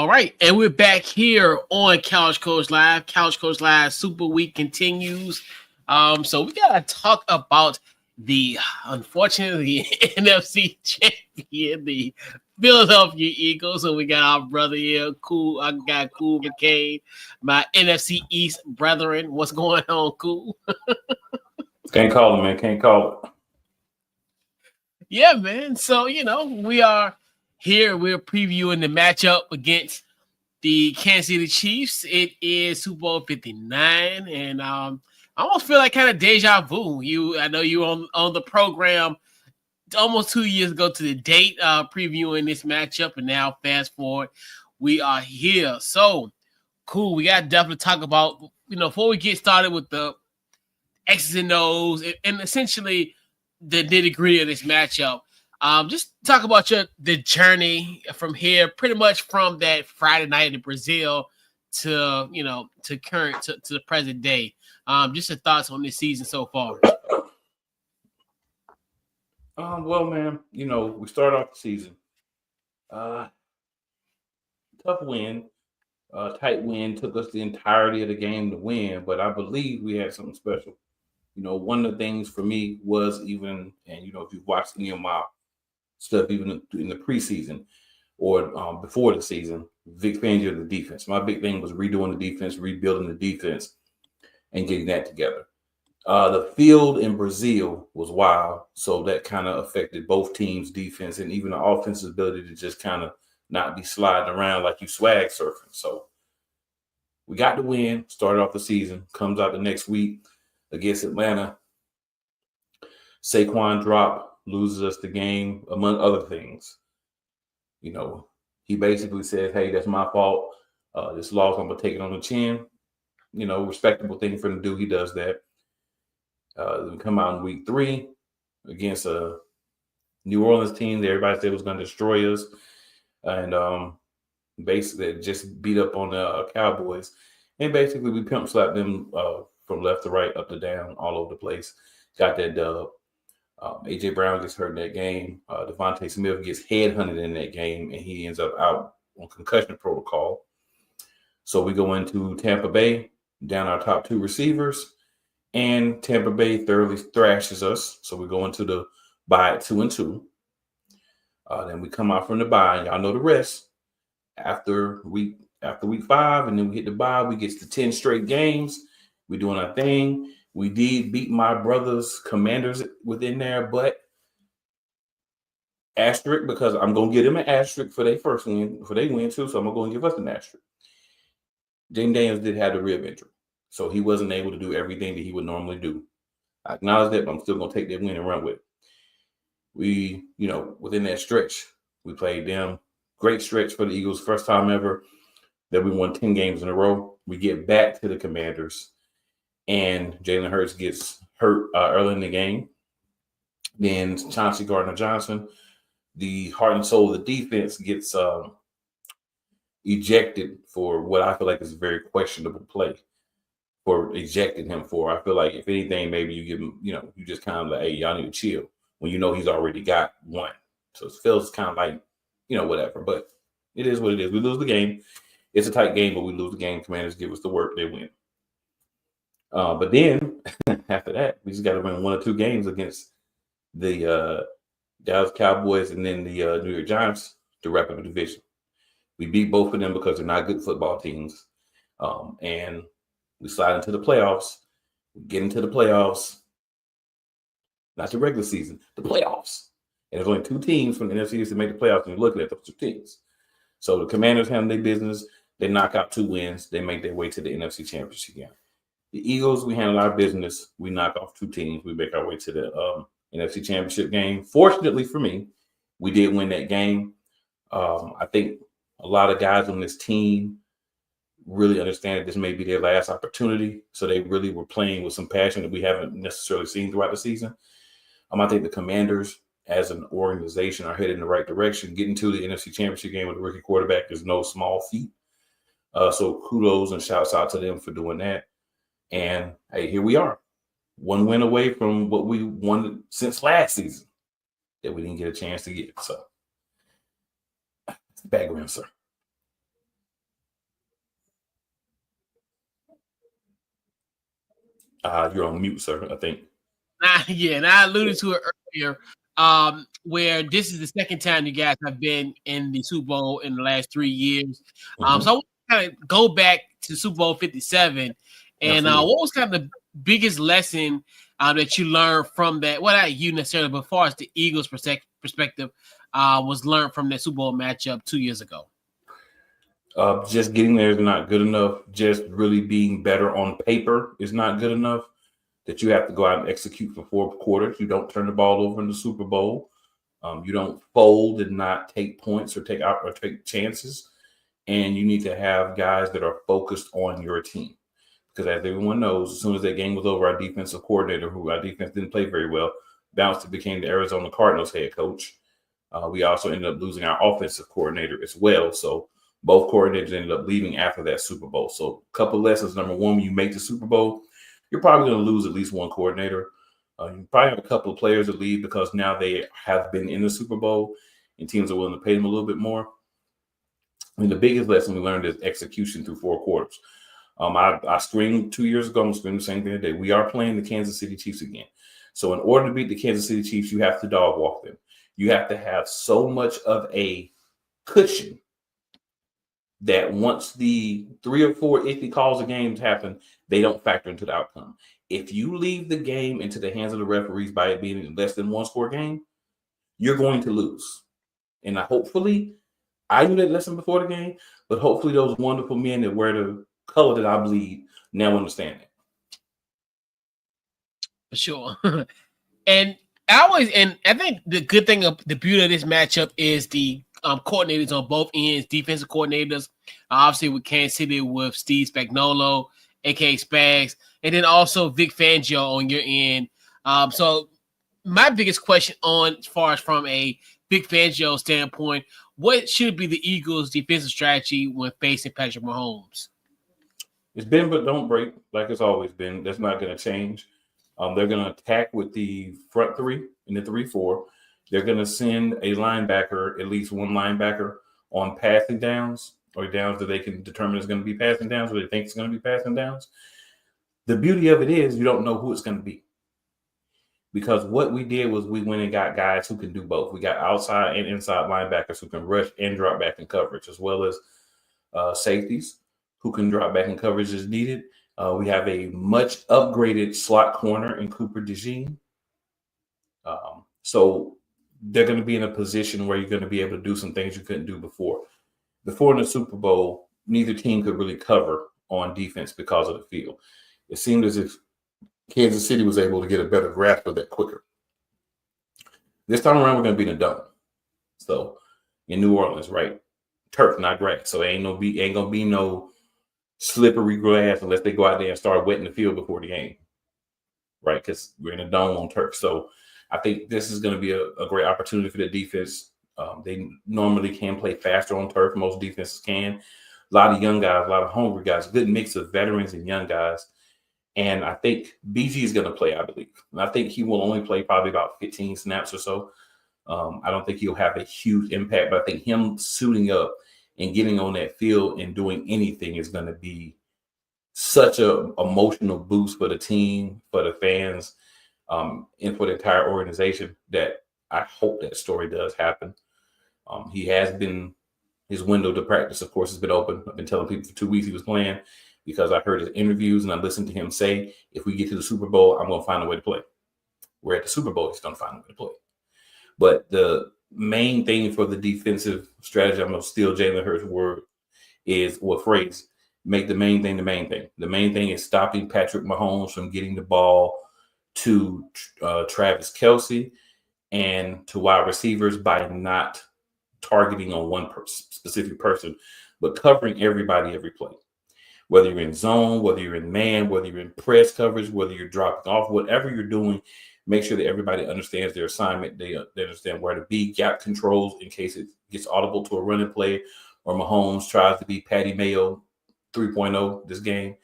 right, and we're back here on Couch Coach Live. Couch Coach Live Super Week continues. So we gotta talk about the unfortunately NFC champion, the Philadelphia Eagles. So we got our brother here, Cool. I got Cool McCain, my NFC East brethren. What's going on, Cool? Can't call it, man. Can't call it. Yeah, man. So we are here. We're previewing the matchup against the Kansas City Chiefs. It is Super Bowl 59, and I almost feel like kind of deja vu. I know you on the program almost 2 years ago to the date, previewing this matchup, and now fast forward, we are here. So cool. We got to definitely talk about before we get started with the X's and O's and essentially the nitty-gritty of this matchup. Just talk about the journey from here, pretty much from that Friday night in Brazil to current to the present day. Just your thoughts on this season so far. Well, man, we started off the season. Tough win, tight win. Took us the entirety of the game to win, but I believe we had something special. One of the things for me was even, and if you've watched any of my stuff, even in the preseason or before the season, Vic Fangio, the defense. My big thing was redoing the defense, rebuilding the defense, and getting that together. The field in Brazil was wild, so that kind of affected both teams' defense and even the offense's ability to just kind of not be sliding around like you swag surfing. So we got the win, started off the season, comes out the next week against Atlanta. Saquon drop, loses us the game, among other things. He basically said, hey, that's my fault. This loss, I'm going to take it on the chin. Respectable thing for him to do. He does that. We come out in week 3 against a New Orleans team that everybody said was going to destroy us. And basically just beat up on the Cowboys. And basically we pimp slapped them from left to right, up to down, all over the place. Got that dub. A.J. Brown gets hurt in that game. Devontae Smith gets headhunted in that game, and he ends up out on concussion protocol. So we go into Tampa Bay, down our top 2 receivers, and Tampa Bay thoroughly thrashes us. So we go into the bye at 2-2. Then we come out from the bye, and y'all know the rest. After week 5, and then we hit the bye, we get to 10 straight games. We're doing our thing. We did beat my brother's Commanders within there, but asterisk, because I'm going to give them an asterisk for their first win, for their win too, so I'm going to give us an asterisk. Jaden Daniels did have a rib injury, so he wasn't able to do everything that he would normally do. I acknowledge that, but I'm still going to take that win and run with it. We, within that stretch, we played them. Great stretch for the Eagles. First time ever that we won 10 games in a row. We get back to the Commanders, and Jalen Hurts gets hurt early in the game. Then Chauncey Gardner-Johnson, the heart and soul of the defense, gets ejected for what I feel like is a very questionable play. For ejecting him for, I feel like if anything, maybe you give him, you just kind of like, hey, y'all need to chill when he's already got one. So it feels kind of like, whatever. But it is what it is. We lose the game. It's a tight game, but we lose the game. Commanders give us the work. They win. But then after that, we just got to win 1 or 2 games against the Dallas Cowboys and then the New York Giants to wrap up the division. We beat both of them because they're not good football teams. And we slide into the playoffs. We get into the playoffs. Not the regular season, the playoffs. And there's only 2 teams from the NFC to make the playoffs, and you're looking at those 2 teams. So the Commanders handle their business. They knock out 2 wins. They make their way to the NFC Championship game. The Eagles, we handle our business. We knock off 2 teams. We make our way to the NFC Championship game. Fortunately for me, we did win that game. I think a lot of guys on this team really understand that this may be their last opportunity. So they really were playing with some passion that we haven't necessarily seen throughout the season. I think the Commanders, as an organization, are headed in the right direction. Getting to the NFC Championship game with a rookie quarterback is no small feat. So kudos and shouts out to them for doing that. And, hey, here we are. 1 win away from what we won since last season that we didn't get a chance to get. So, background, sir. You're on mute, sir, I think. And I alluded to it earlier, where this is the second time you guys have been in the Super Bowl in the last 3 years. Mm-hmm. So I want to kind of go back to Super Bowl 57, and what was kind of the biggest lesson that you learned from that? Well, not you necessarily, but as far as the Eagles' perspective, was learned from that Super Bowl matchup 2 years ago. Just getting there is not good enough. Just really being better on paper is not good enough. That you have to go out and execute for 4 quarters. You don't turn the ball over in the Super Bowl. You don't fold and not take points or take chances. And you need to have guys that are focused on your team. Because as everyone knows, as soon as that game was over, our defensive coordinator, who our defense didn't play very well, bounced and became the Arizona Cardinals head coach. We also ended up losing our offensive coordinator as well. So both coordinators ended up leaving after that Super Bowl. So a couple lessons. Number one, when you make the Super Bowl, you're probably going to lose at least one coordinator. You probably have a couple of players that leave because now they have been in the Super Bowl and teams are willing to pay them a little bit more. I mean, the biggest lesson we learned is execution through 4 quarters. I screamed 2 years ago, I'm screaming the same thing today. We are playing the Kansas City Chiefs again. So in order to beat the Kansas City Chiefs, you have to dog walk them. You have to have so much of a cushion that once the 3 or 4 iffy calls of games happen, they don't factor into the outcome. If you leave the game into the hands of the referees by it being less than 1-score game, you're going to lose. And hopefully, I knew that lesson before the game, but hopefully those wonderful men that wear the color that I bleed now understand it. For sure. And I think the good thing of the beauty of this matchup is the coordinators on both ends, defensive coordinators, obviously with Kansas City with Steve Spagnuolo, aka Spags, and then also Vic Fangio on your end. So my biggest question on as far as from a Vic Fangio standpoint, what should be the Eagles' defensive strategy when facing Patrick Mahomes? It's been but don't break, like it's always been. That's not going to change. They're going to attack with the front 3 and the 3-4. They're going to send a linebacker, at least one linebacker, on passing downs or downs that they can determine is going to be passing downs or they think it's going to be passing downs. The beauty of it is you don't know who it's going to be. Because what we did was we went and got guys who can do both. We got outside and inside linebackers who can rush and drop back in coverage, as well as safeties who can drop back in coverage as needed. We have a much upgraded slot corner in Cooper DeJean. So they're going to be in a position where you're going to be able to do some things you couldn't do before. Before in the Super Bowl, neither team could really cover on defense because of the field. It seemed as if Kansas City was able to get a better grasp of that quicker. This time around, we're going to be in a dome. So in New Orleans, right? Turf, not grass. So ain't going to be no slippery grass unless they go out there and start wetting the field before the game, right? Because we're in a dome on turf. So I think this is going to be a great opportunity for the defense. They normally can play faster on turf. Most defenses can. A lot of young guys, a lot of hungry guys, good mix of veterans and young guys. And I think BG is going to play, I believe. And I think he will only play probably about 15 snaps or so. I don't think he'll have a huge impact, but I think him suiting up and getting on that field and doing anything is going to be such an emotional boost for the team, for the fans, and for the entire organization that I hope that story does happen. He has been, his window to practice, of course, has been open. I've been telling people for 2 weeks he was playing because I heard his interviews and I listened to him say, if we get to the Super Bowl, I'm going to find a way to play. We're at the Super Bowl, he's going to find a way to play. But the main thing for the defensive strategy, I'm going to steal Jalen Hurts' word, phrase, make the main thing the main thing. The main thing is stopping Patrick Mahomes from getting the ball to Travis Kelce and to wide receivers by not targeting on one specific person, but covering everybody every play. Whether you're in zone, whether you're in man, whether you're in press coverage, whether you're dropping off, whatever you're doing, make sure that everybody understands their assignment. They understand where to be, gap controls in case it gets audible to a running play or Mahomes tries to be Patty Mayo 3.0 this game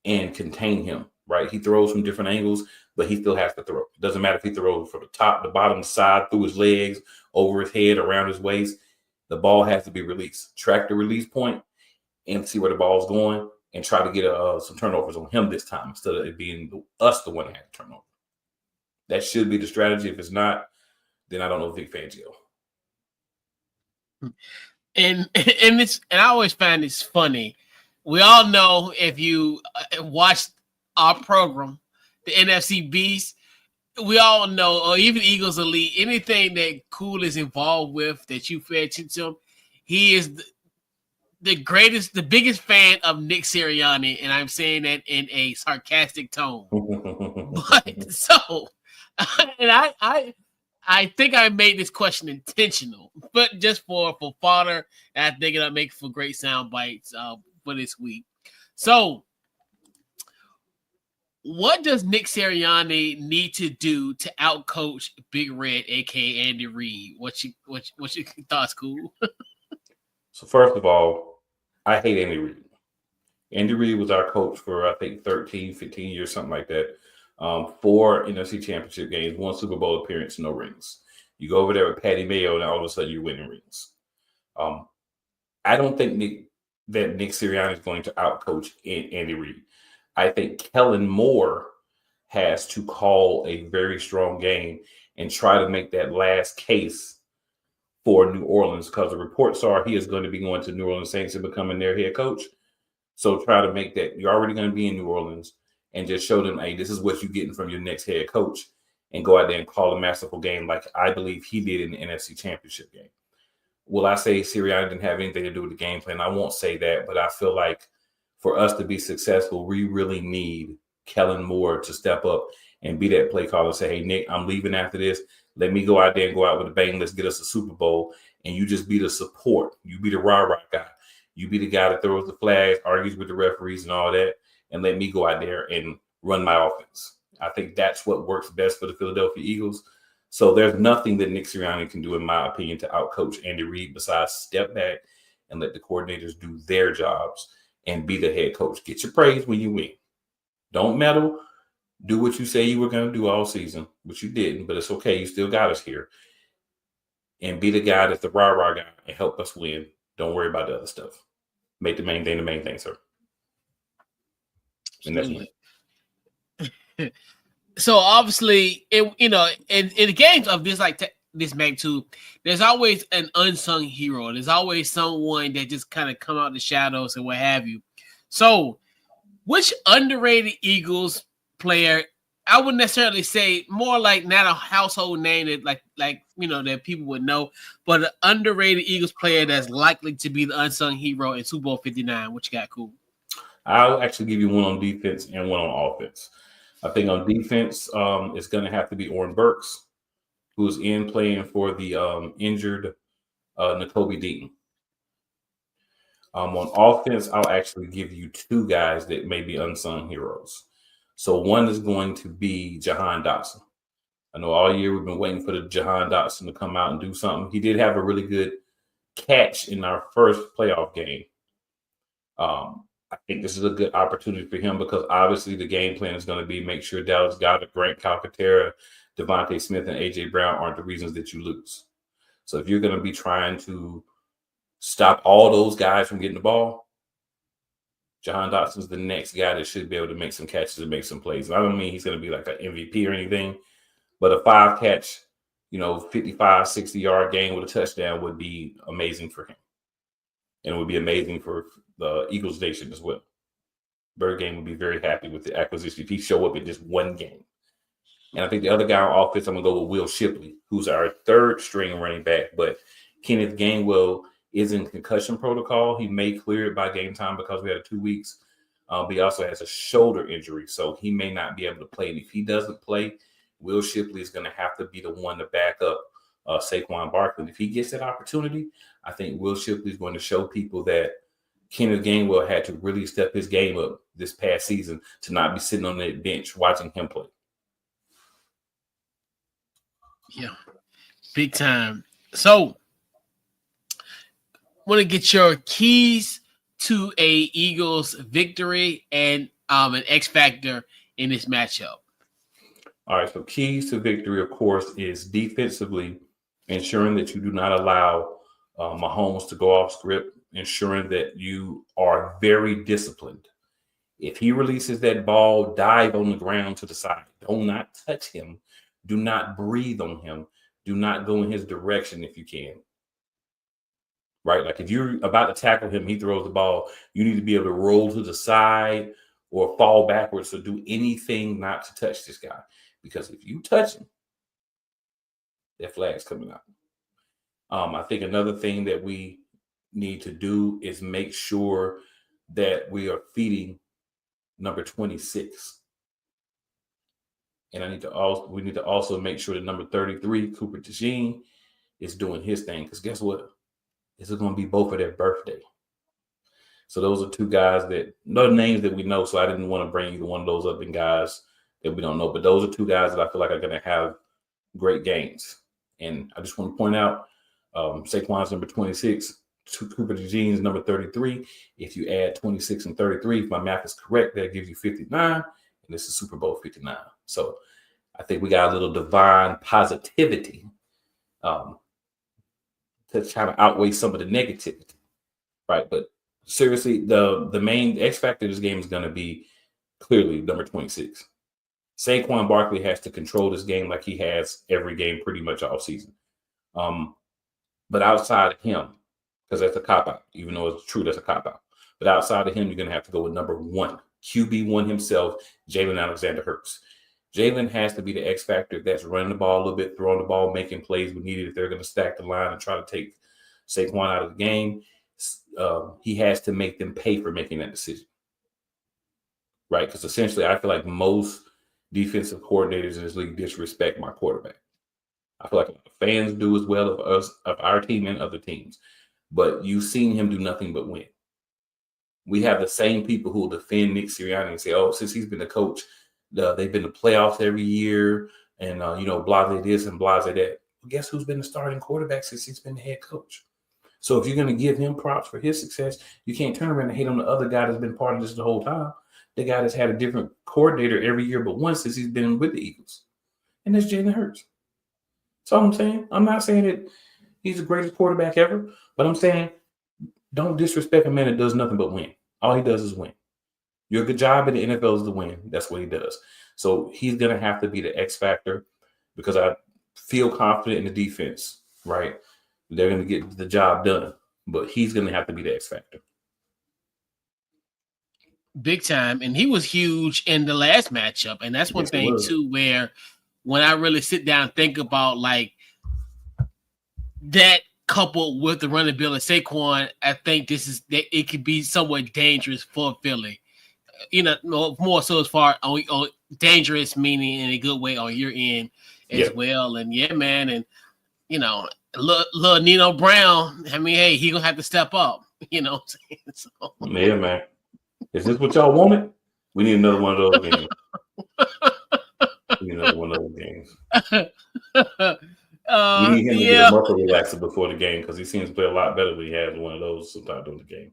and contain him, right? He throws from different angles, but he still has to throw. It doesn't matter if he throws from the top, the bottom, the side, through his legs, over his head, around his waist. The ball has to be released. Track the release point and see where the ball's going and try to get some turnovers on him this time instead of it being us the one that had to turn over. That should be the strategy. If it's not, then I don't know Vic Fangio. And I always find this funny. We all know, if you watch our program, the NFC Beast, we all know, or even Eagles Elite, anything that Cool is involved with that you pay attention to, he is the biggest fan of Nick Sirianni, and I'm saying that in a sarcastic tone. But so, and I think I made this question intentional, but just for fodder, and I think it'll make for great sound bites for this week. So, what does Nick Sirianni need to do to outcoach Big Red, aka Andy Reid? What's your thoughts, Cool? So first of all, I hate Andy Reid. Andy Reid was our coach for, I think, 13, 15 years, something like that. 4 NFC championship games, 1 Super Bowl appearance, no rings. You go over there with Patty Mayo, and all of a sudden you're winning rings. I don't think Nick Sirianni is going to outcoach Andy Reid. I think Kellen Moore has to call a very strong game and try to make that last case for New Orleans, because the reports are he is going to be going to New Orleans Saints and becoming their head coach. So try to make that. You're already going to be in New Orleans, and just show them, hey, this is what you're getting from your next head coach, and go out there and call a masterful game like I believe he did in the NFC Championship game. Will I say Sirianni didn't have anything to do with the game plan? I won't say that, but I feel like for us to be successful, we really need Kellen Moore to step up and be that play caller and say, hey, Nick, I'm leaving after this. Let me go out there and go out with a bang. Let's get us a Super Bowl. And you just be the support. You be the rah-rah guy. You be the guy that throws the flags, argues with the referees and all that, and let me go out there and run my offense. I think that's what works best for the Philadelphia Eagles. So there's nothing that Nick Sirianni can do, in my opinion, to outcoach Andy Reid besides step back and let the coordinators do their jobs and be the head coach. Get your praise when you win. Don't meddle. Do what you say you were going to do all season, which you didn't, but it's okay. You still got us here. And be the guy that's the rah-rah guy and help us win. Don't worry about the other stuff. Make the main thing, sir. And that's me. So obviously, in the games of this this magnitude, there's always an unsung hero. There's always someone that just kind of come out of the shadows and what have you. So, which underrated Eagles player, I wouldn't necessarily say, more like not a household name that like that people would know, but an underrated Eagles player that's likely to be the unsung hero in Super Bowl 59? What you got, Cool? I'll actually give you one on defense and one on offense. I think on defense, it's going to have to be Oren Burks, who's in playing for the injured Nakobe Dean. On offense, I'll actually give you 2 guys that may be unsung heroes. So one is going to be Jahan Dotson. I know all year we've been waiting for the Jahan Dotson to come out and do something. He did have a really good catch in our first playoff game. I think this is a good opportunity for him because obviously the game plan is going to be make sure Dallas Goedert, Grant Calcaterra, Devontae Smith, and A.J. Brown aren't the reasons that you lose. So if you're going to be trying to stop all those guys from getting the ball, Jahan Dotson's the next guy that should be able to make some catches and make some plays. And I don't mean he's going to be like an MVP or anything, but a 5-catch, 55, 60-yard game with a touchdown would be amazing for him. And it would be amazing for the Eagles Nation as well. Bird Game would be very happy with the acquisition if he show up in just one game. And I think the other guy on offense, I'm going to go with Will Shipley, who's our 3rd string running back. But Kenneth Gainwell is in concussion protocol. He may clear it by game time because we had 2 weeks. But he also has a shoulder injury, so he may not be able to play. And if he doesn't play, Will Shipley is going to have to be the one to back up Saquon Barkley. And if he gets that opportunity, I think Will Shipley is going to show people that Kenneth Gainwell had to really step his game up this past season to not be sitting on that bench watching him play. Yeah, big time. So, want to get your keys to a Eagles victory and an X factor in this matchup. All right, so keys to victory, of course, is defensively ensuring that you do not allow Mahomes to go off script, ensuring that you are very disciplined If he releases that ball, dive on the ground to the side. Do not touch him. Do not breathe on him. Do not go in his direction if you can. Right? Like if you're about to tackle him, he throws the ball, you need to be able to roll to the side or fall backwards or do anything not to touch this guy. Because if you touch him, that flag's coming out. I think another thing that we need to do is make sure that we are feeding number 26. And we need to also make sure that number 33, Cooper DeJean, is doing his thing. Because guess what? This is going to be both of their birthday. So those are two guys that, no names that we know, so I didn't want to bring either one of those other guys that we don't know. But those are two guys that I feel like are going to have great games. And I just want to point out, Saquon's number 26, Cooper DeJean's number 33. If you add 26 and 33, if my math is correct, that gives you 59. And this is Super Bowl 59. So I think we got a little divine positivity to try to outweigh some of the negativity, right? But seriously, the main X factor of this game is going to be clearly number 26. Saquon Barkley has to control this game like he has every game pretty much all season. But outside of him, because that's a cop-out, even though it's true that's a cop-out. But outside of him, you're going to have to go with number 1, QB1 himself, Jalen Alexander Hurts. Jalen has to be the X factor that's running the ball a little bit, throwing the ball, making plays when needed. If they're going to stack the line and try to take Saquon out of the game, he has to make them pay for making that decision, right? Because essentially, I feel like most defensive coordinators in this league disrespect my quarterback. I feel like fans do as well of us, of our team and other teams. But you've seen him do nothing but win. We have the same people who will defend Nick Sirianni and say, oh, since he's been the coach, they've been to playoffs every year and, blase this and blase that. Well, guess who's been the starting quarterback since he's been the head coach? So if you're going to give him props for his success, you can't turn around and hate on the other guy that's been part of this the whole time. The guy that's had a different coordinator every year but once since he's been with the Eagles. And that's Jalen Hurts. That's all I'm saying. I'm not saying that he's the greatest quarterback ever, but I'm saying don't disrespect a man that does nothing but win. All he does is win. Your good job in the NFL is to win. That's what he does. So he's going to have to be the X factor because I feel confident in the defense, right? They're going to get the job done, but he's going to have to be the X factor. Big time. And he was huge in the last matchup. And that's one thing, too, where when I really sit down and think about like that coupled with the running bill of Saquon, I think it could be somewhat dangerous for Philly. More so as far on dangerous, meaning in a good way on your end as well. And yeah, man, and little Nino Brown. I mean, hey, he gonna have to step up. You know what I'm saying? So. Yeah, man. Is this what y'all wanted? We need another one of those games. We need another one of those games. We need him to get a muscle relaxer before the game because he seems to play a lot better when he has one of those sometimes during the game.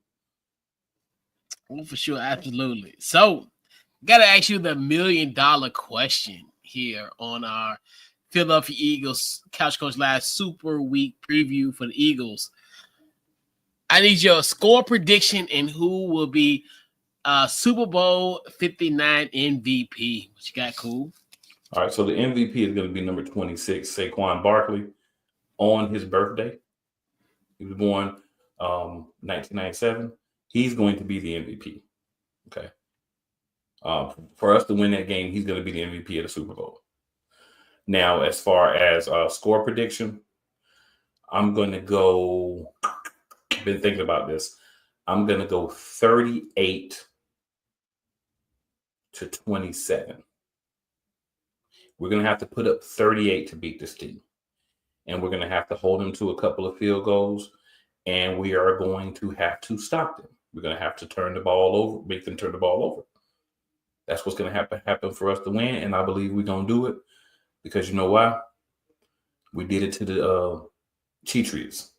Oh, for sure, absolutely. So, got to ask you the $1 million question here on our Philadelphia Eagles Couch Coach Live Super Week preview for the Eagles. I need your score prediction and who will be Super Bowl 59 MVP. What you got, cool? All right, so the MVP is going to be number 26, Saquon Barkley, on his birthday. He was born 1997. He's going to be the MVP. Okay. For us to win that game, he's going to be the MVP of the Super Bowl. Now, as far as score prediction, I'm going to go. Been thinking about this. I'm going to go 38-27. We're going to have to put up 38 to beat this team. And we're going to have to hold them to a couple of field goals. And we are going to have to stop them. We're going to have to turn the ball over, make them turn the ball over. That's what's going to happen for us to win. And I believe we're going to do it because you know why? We did it to the Cheatriots.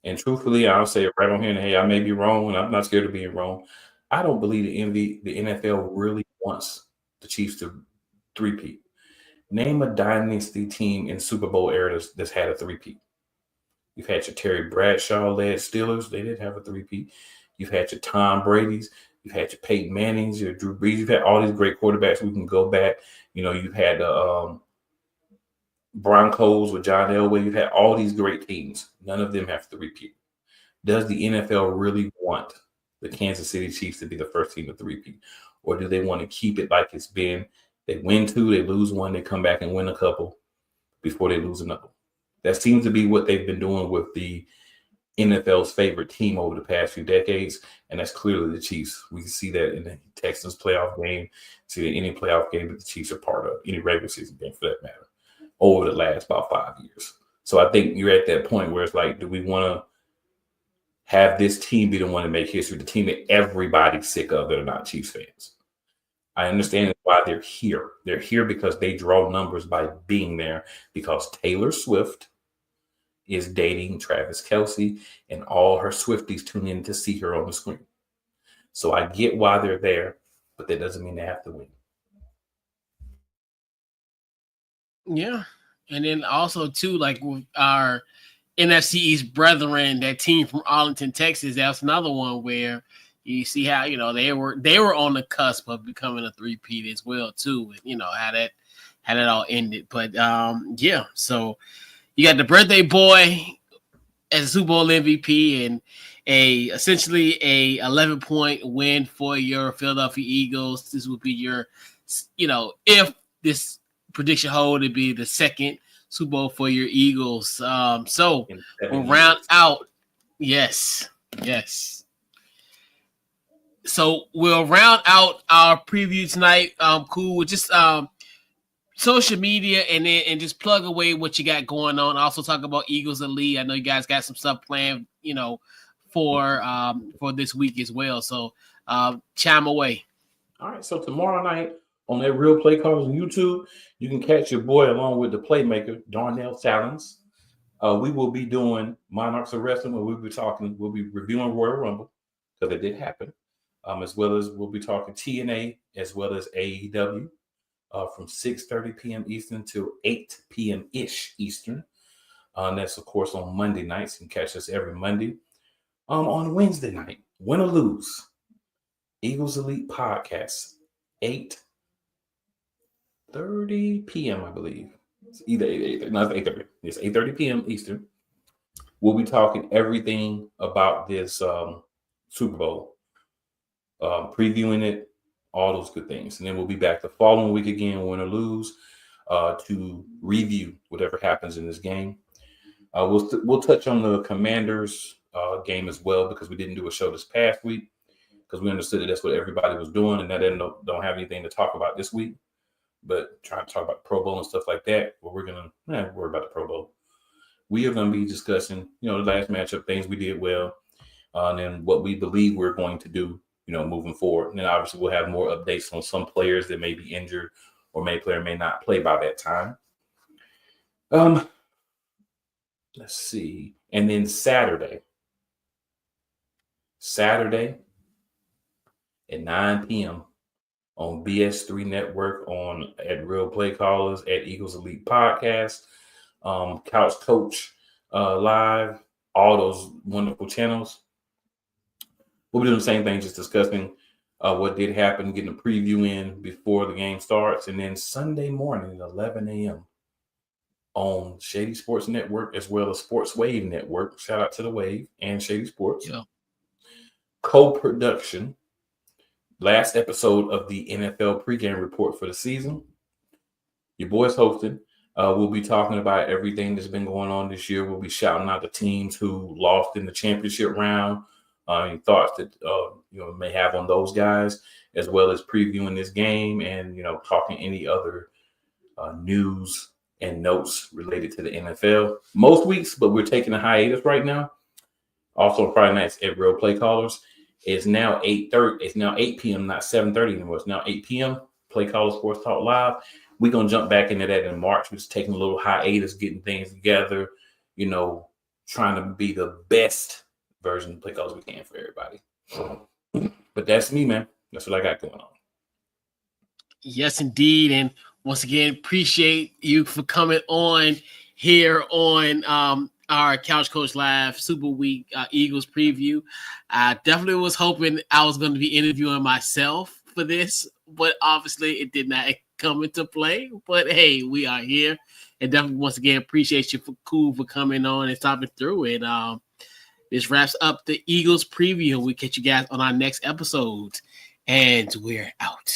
And truthfully, I'll say it right on here. And hey, I may be wrong, and I'm not scared of being wrong. I don't believe the NFL really wants the Chiefs to three-peat. Name a dynasty team in Super Bowl era that's had a three-peat. You've had your Terry Bradshaw-led Steelers. They didn't have a three-peat. You've had your Tom Brady's. You've had your Peyton Mannings, your Drew Brees. You've had all these great quarterbacks. We can go back. You've had the Broncos with John Elway. You've had all these great teams. None of them have to repeat. Does the NFL really want the Kansas City Chiefs to be the first team to repeat? Or do they want to keep it like it's been? They win 2, they lose 1, they come back and win a couple before they lose another. That seems to be what they've been doing with the NFL's favorite team over the past few decades, and that's clearly the Chiefs. We can see that in the Texans playoff game, see that any playoff game that the Chiefs are part of, any regular season game for that matter, over the last about 5 years. So I think you're at that point where it's like, do we want to have this team be the one to make history, the team that everybody's sick of that are not Chiefs fans? I understand why they're here. They're here because they draw numbers by being there, because Taylor Swift is dating Travis Kelce, and all her Swifties tune in to see her on the screen. So I get why they're there, but that doesn't mean they have to win. Yeah. And then also, too, like with our NFC East brethren, that team from Arlington, Texas, that's another one where you see how, they were on the cusp of becoming a three-peat as well, too. How that all ended. But, yeah, so you got the birthday boy as a Super Bowl MVP and essentially a 11-point win for your Philadelphia Eagles. This would be your, if this prediction hold, it'd be the second Super Bowl for your Eagles. So we'll round out. Yes. So we'll round out our preview tonight. Cool. With just social media and just plug away what you got going on. Also talk about Eagles Elite. I know you guys got some stuff planned, for this week as well. So chime away. All right. So tomorrow night on that Real Play Callers on YouTube, you can catch your boy along with the playmaker, Darnell Salins. We will be doing Monarchs of Wrestling, where we'll be reviewing Royal Rumble, because it did happen. As well as we'll be talking TNA as well as AEW from 6:30 p.m. Eastern to 8 p.m.-ish Eastern. And that's, of course, on Monday nights. You can catch us every Monday. On Wednesday night, win or lose, Eagles Elite Podcast, 8:30 p.m., I believe. It's either 8:30. No, it's 8:30. It's 8:30 p.m. Eastern. We'll be talking everything about this Super Bowl, previewing it, all those good things. And then we'll be back the following week again, win or lose, to review whatever happens in this game. We'll touch on the Commanders game as well, because we didn't do a show this past week, because we understood that that's what everybody was doing, and that don't have anything to talk about this week. But trying to talk about Pro Bowl and stuff like that, well, we're going to worry about the Pro Bowl. We are going to be discussing, the last matchup, things we did well, and then what we believe we're going to do, moving forward. And then obviously we'll have more updates on some players that may be injured or may play or may not play by that time. Let's see. And then Saturday at 9 p.m. on BS3 Network, at Real Play Callers, at Eagles Elite Podcast, Couch Coach Live, all those wonderful channels. We'll be doing the same thing, just discussing what did happen, getting a preview in before the game starts. And then Sunday morning at 11 a.m. on Shady Sports Network, as well as Sports Wave Network. Shout out to the Wave and Shady Sports. Yeah. Co-production. Last episode of the NFL pregame report for the season. Your boy's hosting. We'll be talking about everything that's been going on this year. We'll be shouting out the teams who lost in the championship round. Any thoughts that may have on those guys, as well as previewing this game and talking any other news and notes related to the NFL. Most weeks, but we're taking a hiatus right now. Also on Friday nights at Real Play Callers. It's now 8:30. It's now 8 p.m., not 7:30 anymore. It's now 8 p.m. Play Callers Sports Talk Live. We're gonna jump back into that in March. We're just taking a little hiatus, getting things together. Trying to be the best version of Play Callers we can for everybody. But that's me, man. That's what I got going on. Yes, indeed. And once again, appreciate you for coming on here on our Couch Coach Live Super Week Eagles preview. I definitely was hoping I was going to be interviewing myself for this, but obviously it did not come into play. But hey, we are here, and definitely once again appreciate you for coming on and stopping through it. This wraps up the Eagles preview. We catch you guys on our next episode, and we're out.